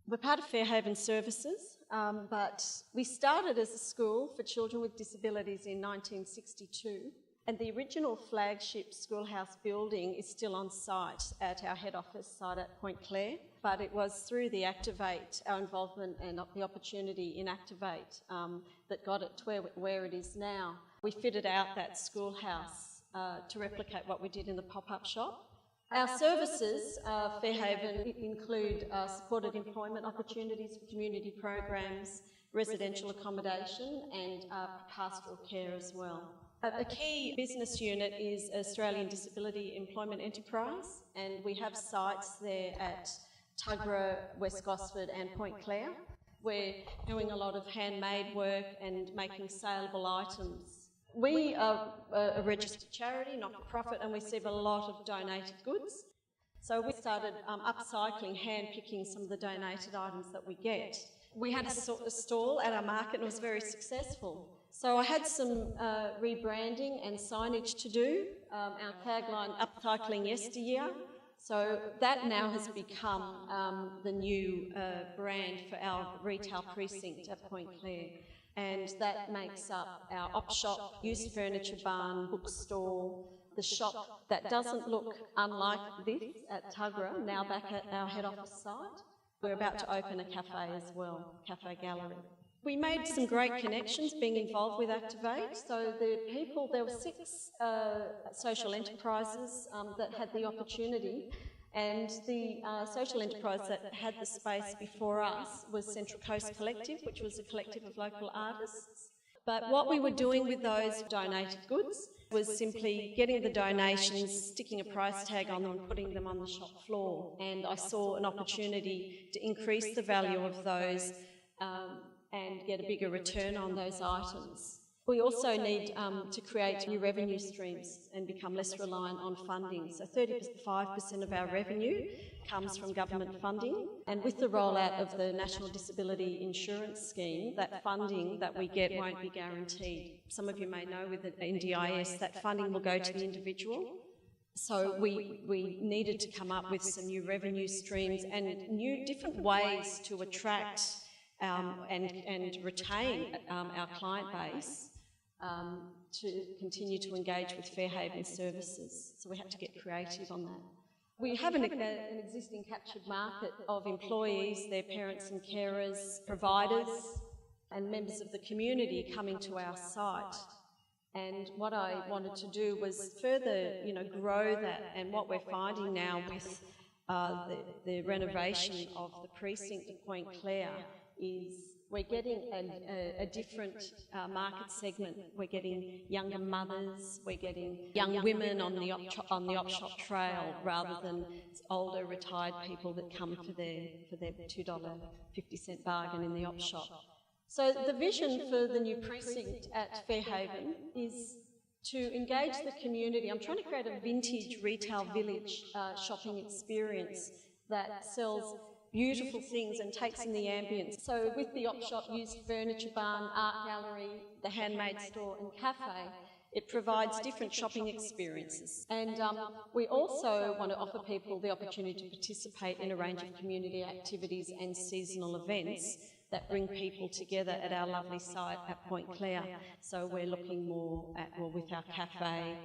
We're part of Fairhaven Services, but we started as a school for children with disabilities in 1962, and the original flagship schoolhouse building is still on site at our head office site at Point Clare, but it was through the Activate, our involvement and the opportunity in Activate, that got it to where it is now. We fitted out that schoolhouse to replicate what we did in the pop-up shop. Our services, Fairhaven, include supported employment opportunities for community programs, residential accommodation and pastoral care as well. A key business unit is Australian Disability Employment Enterprise, and we have sites there at Tuggerah, West Gosford and Point Clare. We're doing a lot of handmade work and making saleable items. We are a registered charity, not-for-profit, and we receive a lot of donated goods. So we started upcycling, hand-picking some of the donated items that we get. We had a stall at our market and it was very successful. So I had some rebranding and signage to do, our tagline, upcycling yesteryear. So that now has become the new brand for our retail precinct at Point Clare. And that makes up our op shop, used furniture barn, bookstore, the shop that doesn't look unlike this at Tuggerah, now back at our head office site. We're about to open a cafe as well, cafe gallery. We made some great connections being involved with Activate. So there were 6 social enterprises that had the opportunity, and the social enterprise that had the space before us was Central Coast Collective, which was a collective of local artists. But what we were doing with those donated goods was simply getting the donations, sticking a price tag on them and putting them on the shop floor. And I saw an opportunity to increase the value of those and get a bigger return on those items. We also need to create new revenue streams and become less reliant on funding. So 35% of our revenue comes from government funding, and with the rollout of the National Disability Insurance Scheme, that funding that we get won't be guaranteed. Some of you may know with the NDIS that funding will go to the individual. So we needed to come up with some new revenue streams and new different ways to attract and retain our client base to continue to engage with Fairhaven Services. So we had to get creative on that. We have an existing captured market of employees, their parents and carers, providers and members of the community coming to our site. And what I wanted to do was further, grow that. And what we're finding now with the renovation of the precinct at Point Clare is we're getting a different market segment. We're getting younger mothers, we're getting young women on the op shop trail rather than older retired people that come for their $2.50 bargain in the op shop. So the vision for the new precinct at Fairhaven is to engage the community. I'm trying to create a vintage retail village shopping experience that sells beautiful things and takes in the ambience. So with the op shop, used furniture barn, art gallery, the handmade store and cafe, it provides different shopping experiences. And we also want to offer people the opportunity to participate in a range of community activities and seasonal events that bring people together at our lovely site at Point Clare. So we're looking more at, with our cafe,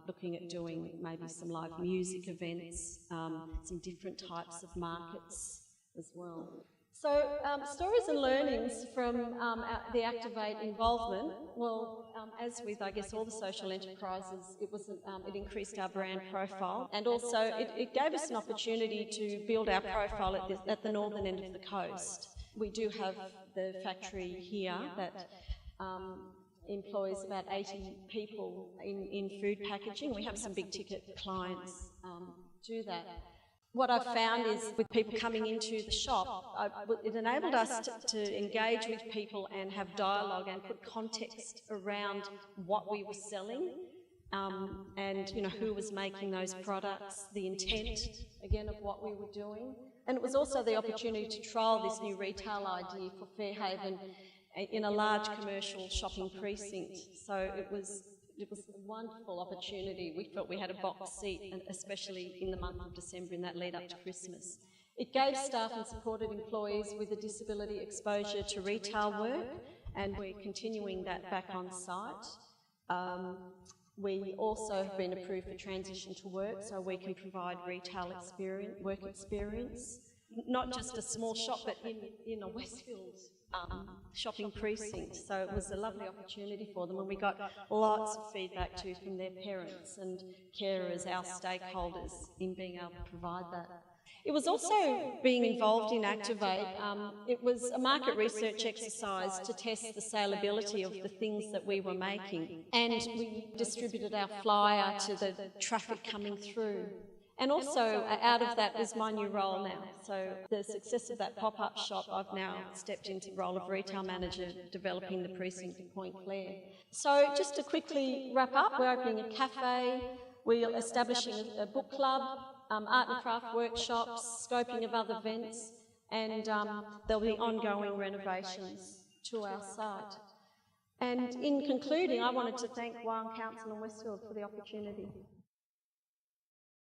looking at doing maybe some live music events, some different types of markets as well. So stories and learnings from the Activate involvement, well, as with, I guess, all the social enterprises, it increased our brand profile, and also it gave us an opportunity to build our profile at the northern end of the coast. We do have the factory here that employs about 80 people in food packaging. We have some big ticket clients do that. What I've found is with people coming into the shop, it enabled us to engage with people and have dialogue and put context around what we were selling and who was making those products, the intent, again, of what we were doing. And it was also the opportunity to trial this new retail idea for Fairhaven in a large commercial shopping precinct. So it was a wonderful opportunity. We felt we had a box seat, and especially in the month of December in that lead up to Christmas. It gave staff and supported employees with a disability exposure to retail work, and we're continuing that back on site. We also have been approved for transition to work, so we can provide retail work experience, not just a small shop, but in a Westfield shopping precinct. So it was a lovely opportunity for them, and we got lots of feedback too from their parents and carers, our stakeholders, in being able to provide that. It was also being involved in Activate. It was a market research exercise to test the saleability of the things that we were making, and we distributed our flyer to the traffic coming through. And also, out of that is my new role now. So the success of that pop-up shop, I've now stepped into the role of retail manager, developing the precinct in Point Clare. So just to quickly wrap up, we're opening a cafe, we're establishing a book club, art and craft workshops, scoping of other events, and there'll be ongoing renovations to our site. And in concluding, I wanted to thank Wyong Council and Westfield for the opportunity.